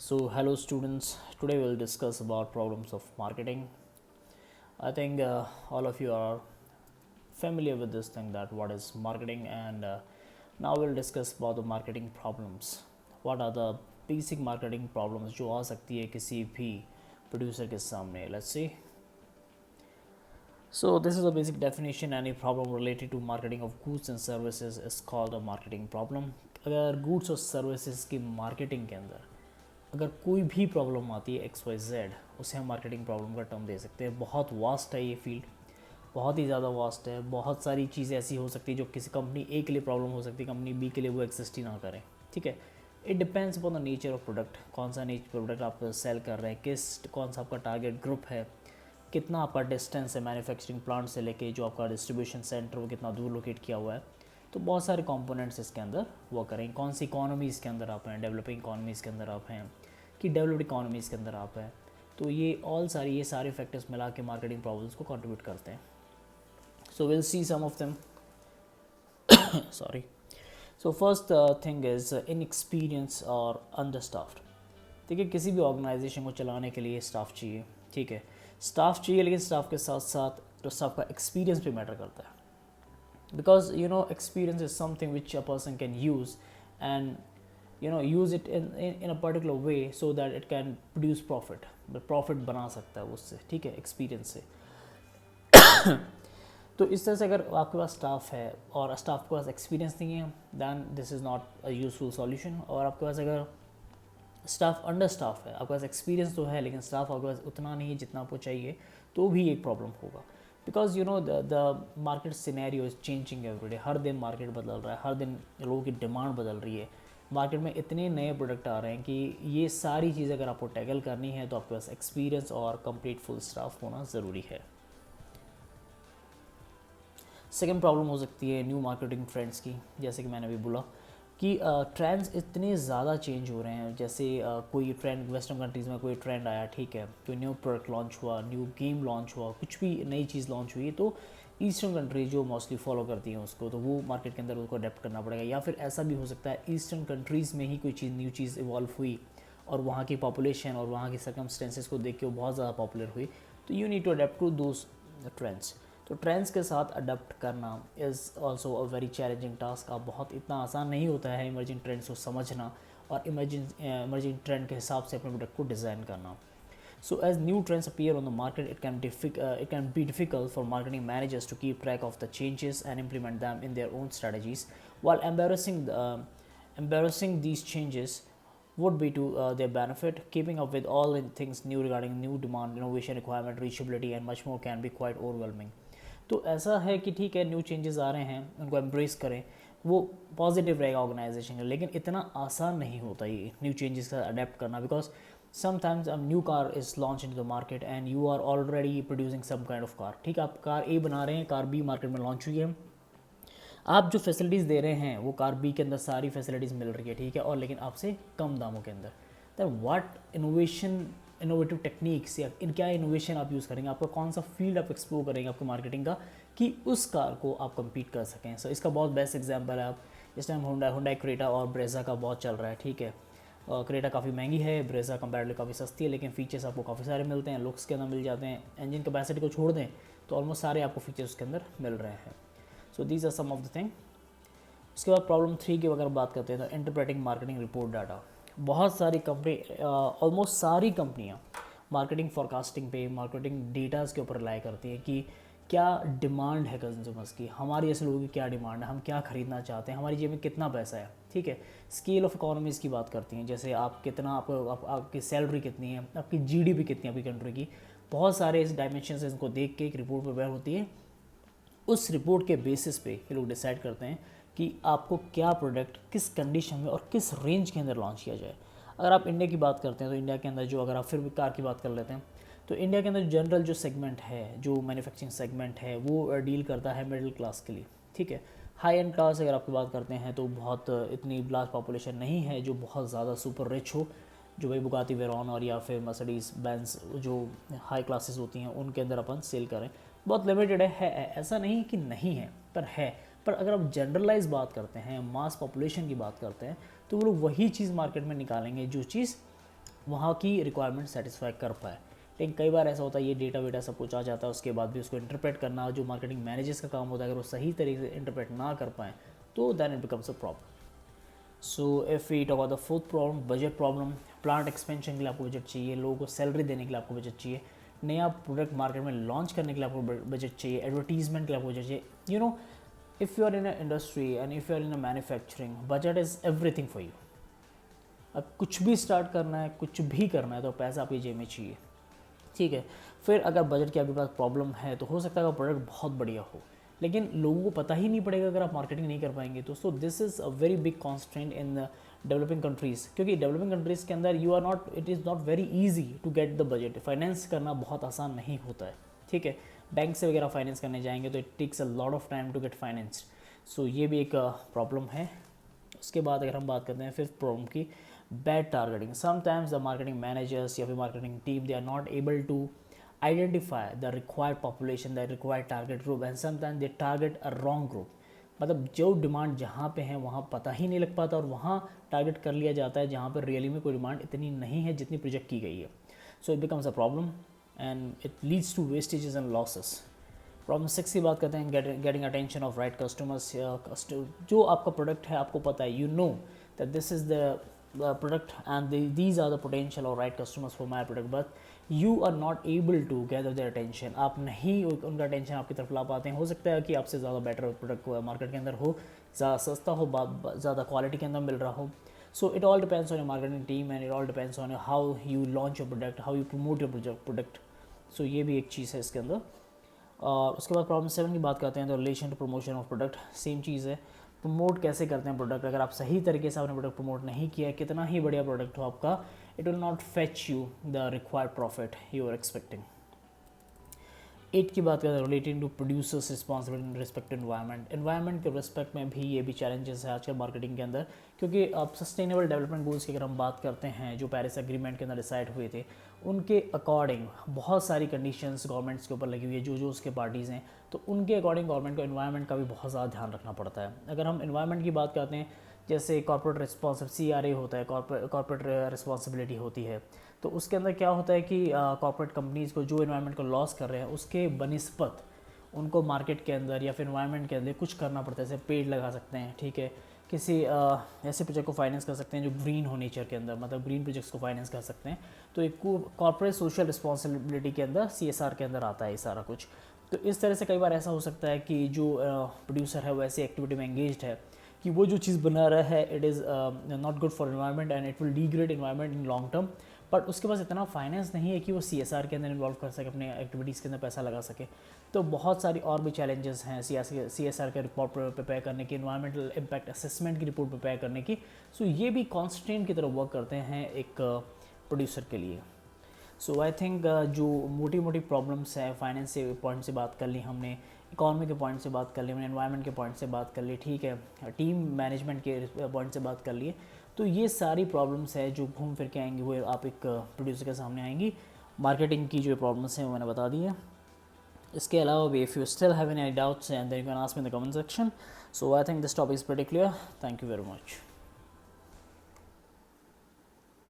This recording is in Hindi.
So hello students, today we'll discuss about problems of marketing. I think all of you are familiar with this thing that what is marketing, and now we'll discuss about the marketing problems. What are the basic marketing problems जो आ सकती है किसी भी producer के सामने. Let's see. So this is a basic definition. Any problem related to marketing of goods and services is called a marketing problem. अगर goods और services की marketing के अंदर अगर कोई भी प्रॉब्लम आती है XYZ, उसे हम मार्केटिंग प्रॉब्लम का टर्म दे सकते हैं. बहुत वास्ट है ये फील्ड, बहुत ही ज़्यादा वास्ट है. बहुत सारी चीज़ें ऐसी हो सकती है जो किसी कंपनी ए के लिए प्रॉब्लम हो सकती है, कंपनी बी के लिए वो एग्जिस्ट ही ना करें. ठीक है, it depends upon the nature of product. कौन सा नेचर प्रोडक्ट आप सेल कर रहे हैं, कौन सा आपका टारगेट ग्रुप है, कितना आपका डिस्टेंस है मैन्युफैक्चरिंग प्लांट से लेके जो आपका डिस्ट्रीब्यूशन सेंटर वो कितना दूर लोकेट किया हुआ है. तो बहुत सारे कंपोनेंट्स इसके अंदर वो करें. कौन सी इकोनॉमीज़ के अंदर आप हैं, डेवलपिंग इकोनॉमीज़ के अंदर आप हैं कि डेवलप्ड इकोनॉमीज़ के अंदर आप हैं. तो ये सारे फैक्टर्स मिला के मार्केटिंग प्रॉब्लम्स को कंट्रीब्यूट करते हैं. So will see some of them. Sorry. So first thing is inexperience और अंडरस्टाफ्ड. देखिए, किसी भी ऑर्गेनाइजेशन को चलाने के लिए स्टाफ चाहिए. ठीक है, स्टाफ चाहिए, लेकिन स्टाफ के साथ साथ तो स्टाफ का एक्सपीरियंस भी मैटर करता है. Because experience is something which a person can use and use it in a particular way so that it can produce profit. but profit बना सकता है उससे. ठीक है, एक्सपीरियंस से. तो इस तरह से अगर आपके पास स्टाफ है और स्टाफ के पास एक्सपीरियंस नहीं है, then this is not a useful solution. और आपके पास अगर स्टाफ अंडर स्टाफ है, आपके पास एक्सपीरियंस तो है लेकिन स्टाफ आपके पास उतना नहीं है जितना आपको चाहिए, तो भी एक प्रॉब्लम होगा. Because the market scenario is changing every day. हर दिन मार्केट बदल रहा है, हर दिन लोगों की डिमांड बदल रही है. मार्केट में इतने नए प्रोडक्ट आ रहे हैं कि ये सारी चीज़ अगर आपको टैकल करनी है तो आपके पास एक्सपीरियंस और कंप्लीट फुल स्टाफ होना ज़रूरी है. सेकेंड प्रॉब्लम हो सकती है न्यू मार्केटिंग ट्रेंड्स की. जैसे कि मैंने अभी बोला कि ट्रेंड्स इतने ज़्यादा चेंज हो रहे हैं. जैसे कोई ट्रेंड वेस्टर्न कंट्रीज़ में कोई ट्रेंड आया, ठीक है, कोई न्यू प्रोडक्ट लॉन्च हुआ, न्यू गेम लॉन्च हुआ, कुछ भी नई चीज़ लॉन्च हुई, तो ईस्टर्न कंट्री जो मोस्टली फॉलो करती हैं उसको, तो वो मार्केट के अंदर उसको अडेप्ट करना पड़ेगा. या फिर ऐसा भी हो सकता है ईस्टर्न कंट्रीज़ में ही कोई चीज़ न्यू चीज़ इवॉल्व हुई और वहाँ की पॉपुलेशन और वहाँ की सर्कमस्टेंसेस को देख के वो बहुत ज़्यादा पॉपुलर हुई. तो you need to adapt to those trends. तो ट्रेंड्स के साथ अडेप्ट करना is also a very challenging task. आप बहुत इतना आसान नहीं होता है इमर्जिंग ट्रेंड्स को समझना और इमर्जिंग ट्रेंड के हिसाब से अपने प्रोडक्ट को डिज़ाइन करना. So as new trends appear on the market, it can be difficult for marketing managers to keep track of the changes and implement them in their own strategies. While embarrassing these changes would be to their benefit, keeping up with all the things new regarding new demand, innovation, requirement, reachability, and much more can be quite overwhelming. तो ऐसा है कि ठीक है, न्यू चेंजेस आ रहे हैं, उनको एम्ब्रेस करें, वो पॉजिटिव रहेगा ऑर्गेनाइजेशन का. लेकिन इतना आसान नहीं होता ये न्यू चेंजेस का अडेप्ट करना. Because sometimes a new car is launch in the market and you are already producing some kind of car. ठीक है, आप कार ए बना रहे हैं, कार बी मार्केट में लॉन्च हुई है, आप जो फैसिलिटीज़ दे रहे हैं वो कार बी के अंदर सारी फैसिलिटीज़ मिल रही है, ठीक है, और लेकिन आपसे कम दामों के अंदर. दैन व्हाट इनोवेटिव टेक्निक्स या क्या इनोवेशन आप यूज़ करेंगे, आपका कौन सा फील्ड आप एक्सप्लोर करेंगे आपके मार्केटिंग का कि उस कार को आप कम्पीट कर सकें. सो इसका बहुत बेस्ट एग्जाम्पल है. आप इस टाइम हुंडई क्रेटा और ब्रेजा का बहुत चल रहा है. ठीक है, क्रेटा काफ़ी महंगी है, ब्रेजा कंपैरेटिवली काफ़ी सस्ती है, लेकिन फीचर्स आपको काफ़ी सारे मिलते हैं, लुक्स के अंदर मिल जाते हैं. इंजन कैपेसिटी को छोड़ दें तो ऑलमोस्ट सारे आपको फीचर्स के अंदर मिल रहे हैं. So these are some of the thing. उसके बाद प्रॉब्लम 3 की अगर बात करते हैं तो इंटरप्रेटिंग मार्केटिंग रिपोर्ट डाटा. बहुत सारी कंपनी, ऑलमोस्ट सारी कंपनियाँ मार्केटिंग फॉरकास्टिंग पे, मार्केटिंग डेटाज़ के ऊपर रिलाई करती हैं कि क्या डिमांड है कंज्यूमर्स की, हमारी ऐसे लोगों की क्या डिमांड है, हम क्या ख़रीदना चाहते हैं, हमारी जेब में कितना पैसा है. ठीक है, स्केल ऑफ इकोनॉमीज़ की बात करती हैं, जैसे आप कितना आपकी सैलरी कितनी है, आपकी जीडीपी कितनी है आपकी कंट्री की. बहुत सारे इस डायमेंशन इनको देख के एक रिपोर्ट प्रिपेयर होती है. उस रिपोर्ट के बेसिस पे ये लोग डिसाइड करते हैं कि आपको क्या प्रोडक्ट किस कंडीशन में और किस रेंज के अंदर लॉन्च किया जाए. अगर आप इंडिया की बात करते हैं तो इंडिया के अंदर जो, अगर आप फिर भी कार की बात कर लेते हैं, तो इंडिया के अंदर जनरल जो सेगमेंट है, जो मैन्युफैक्चरिंग सेगमेंट है, वो डील करता है मिडिल क्लास के लिए. ठीक है, हाई एंड क्लास अगर आपकी बात करते हैं तो बहुत इतनी लार्ज पॉपुलेशन नहीं है जो बहुत ज़्यादा सुपर रिच हो, जो भाई बुगाती वेरॉन और या फिर मर्सिडीज बेंज जो हाई क्लासेस होती हैं उनके अंदर अपन सेल करें. बहुत लिमिटेड है, ऐसा नहीं कि नहीं है, पर है. पर अगर आप जनरलाइज बात करते हैं, मास पॉपुलेशन की बात करते हैं, तो वो लोग वही चीज़ मार्केट में निकालेंगे जो चीज़ वहाँ की रिक्वायरमेंट सेटिस्फाई कर पाए। लेकिन कई बार ऐसा होता है ये डेटा वेटा सब कुछ आ जाता है, उसके बाद भी उसको इंटरप्रेट करना जो मार्केटिंग मैनेजर्स का काम होता है, अगर वो सही तरीके से इंटरप्रेट ना कर पाएँ तो then it becomes a problem. So if we talk about the fourth problem, budget problem. Plant expansion के लिए आपको बजट चाहिए, लोगों को सैलरी देने के लिए आपको बजट चाहिए, नया प्रोडक्ट मार्केट में लॉन्च करने के लिए आपको बजट चाहिए, एडवर्टीजमेंट के लिए आपको बजट चाहिए। You know, if you are in a industry and if you are in a manufacturing, budget is everything for you. अब कुछ भी स्टार्ट करना है, कुछ भी करना है तो पैसा आपकी जेब में चाहिए, ठीक है। फिर अगर बजट की आपके पास प्रॉब्लम है तो हो सकता है आपका प्रोडक्ट बहुत बढ़िया हो, लेकिन लोगों को पता ही नहीं पड़ेगा अगर आप मार्केटिंग नहीं कर पाएंगे तो। So this is a very big constraint in developing countries, क्योंकि डेवलपिंग कंट्रीज़ के अंदर you are not, it is not very easy to get the budget. Finance करना बहुत आसान नहीं होता है, ठीक है। बैंक से वगैरह फाइनेंस करने जाएंगे तो it takes a lot of time to get financed. So ये भी एक प्रॉब्लम है। उसके बाद अगर हम बात करते हैं फिफ्थ प्रॉब्लम की, bad targeting. Sometimes the marketing managers या फिर marketing team, they are not able to identify the required population, the required target group, and sometimes they target a wrong group। मतलब जो डिमांड जहाँ पे है वहाँ पता ही नहीं लग पाता और वहाँ टारगेट कर लिया जाता है जहाँ पर रियली में कोई डिमांड इतनी नहीं है जितनी प्रोजेक्ट की गई है। So it becomes a problem and it leads to wastages and losses. Problem 6 की बात करते हैं, getting attention of right customers. जो आपका प्रोडक्ट है आपको पता है, you know that this is the product and these are the potential or right customers for my product, but you are not able to gather their attention। आप नहीं उनका अटेंशन आपकी तरफ ला पाते हैं। हो सकता है कि आपसे ज़्यादा बेटर प्रोडक्ट मार्केट के अंदर हो, ज़्यादा सस्ता हो, ज़्यादा क्वालिटी के अंदर मिल रहा हो। So it all depends on your marketing team and it all depends on how you launch your product, how you promote your product. So ये भी एक चीज़ है इसके अंदर। और उसके बाद प्रॉब्लम 7 की बात करते हैं तो relation to promotion of product. Same चीज़ है, प्रमोट कैसे करते हैं प्रोडक्ट। अगर आप सही तरीके से आपने प्रोडक्ट प्रमोट नहीं किया, कितना ही बढ़िया प्रोडक्ट हो आपका, it will not fetch you the required profit you are expecting. 8 की बात करें relating to producers responsibility in respect environment. Environment के रिस्पेक्ट में भी ये भी चैलेंजेस है आजकल मार्केटिंग के अंदर, क्योंकि अब सस्टेनेबल डेवलपमेंट गोल्स की अगर हम बात करते हैं जो पेरिस एग्रीमेंट के अंदर डिसाइड हुए थे, उनके अकॉर्डिंग बहुत सारी कंडीशंस गवर्नमेंट्स के ऊपर लगी हुई है, जो उसके पार्टीज़ हैं, तो उनके अकॉर्डिंग गवर्नमेंट को एनवायरनमेंट का भी बहुत ज़्यादा ध्यान रखना पड़ता है। अगर हम एनवायरनमेंट की बात करते हैं, जैसे कॉर्पोरेट रिस्पॉन्सिबिलिटी CRA होता है, कॉर्पोरेट रिस्पॉन्सिबिलिटी होती है, तो उसके अंदर क्या होता है कि कॉर्पोरेट कंपनीज़ को जो एनवायरनमेंट को लॉस कर रहे हैं उसके बनिस्पत उनको मार्केट के अंदर या फिर एनवायरनमेंट के अंदर कुछ करना पड़ता है। जैसे पेड़ लगा सकते हैं, ठीक है, किसी ऐसे प्रोजेक्ट को फाइनेंस कर सकते हैं जो ग्रीन हो नेचर के अंदर, मतलब ग्रीन प्रोजेक्ट्स को फाइनेंस कर सकते हैं। तो एक कॉर्पोरेट सोशल रिस्पॉन्सिबिलिटी के अंदर CSR के अंदर आता है ये सारा कुछ। तो इस तरह से कई बार ऐसा हो सकता है कि जो प्रोड्यूसर है वो ऐसी एक्टिविटी में एंगेज्ड है कि वो जो चीज़ बना रहा है it is not good for environment and it will degrade environment in long term, but उसके पास इतना फाइनेंस नहीं है कि वो CSR के अंदर इन्वॉल्व कर सके, अपने एक्टिविटीज़ के अंदर पैसा लगा सके। तो बहुत सारी और भी चैलेंजेस हैं CSR के रिपोर्ट प्रिपेयर करने की, इन्वायरमेंटल इम्पैक्ट असेसमेंट की रिपोर्ट प्रिपेयर करने की। सो ये भी कॉन्स्टेंट की तरह वर्क करते हैं एक प्रोड्यूसर के लिए। सो आई थिंक जो मोटी मोटी प्रॉब्लम्स हैं, फाइनेंस से पॉइंट से बात कर ली हमने, इकॉनमी के पॉइंट से बात कर ली हमने, एनवायरनमेंट के पॉइंट से बात कर ली, ठीक है, टीम मैनेजमेंट के पॉइंट से बात कर लिए। तो ये सारी प्रॉब्लम्स है जो घूम फिर के आएंगी, वो आप एक प्रोड्यूसर के सामने आएंगी। मार्केटिंग की जो प्रॉब्लम्स हैं वो मैंने बता दी है। इसके अलावा भी if you still have any doubts and then you can ask me in the comment section. So I think this topic is pretty clear. Thank you very much.